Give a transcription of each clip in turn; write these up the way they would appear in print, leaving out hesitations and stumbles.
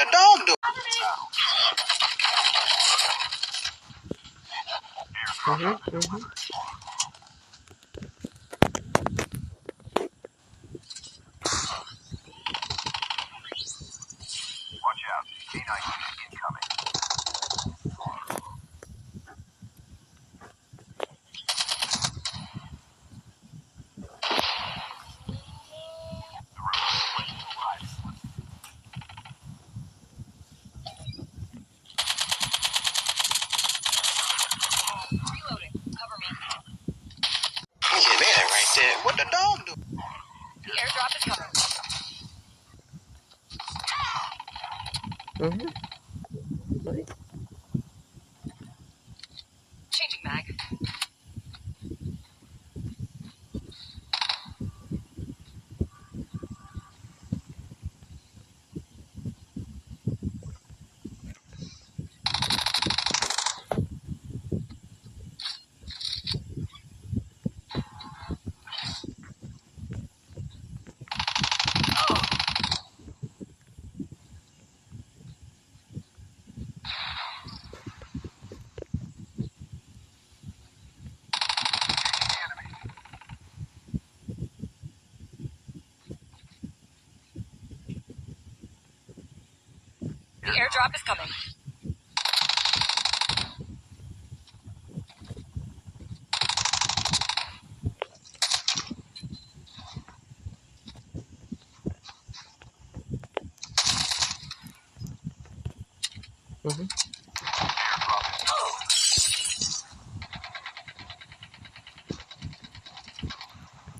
the dog do? Watch out. K9 incoming. Reloading. Cover me. Look at that right there. What the dog do? The airdrop is coming. Changing mag. The airdrop is coming.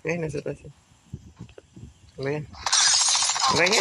Ven, eso está así. Ven. Ven.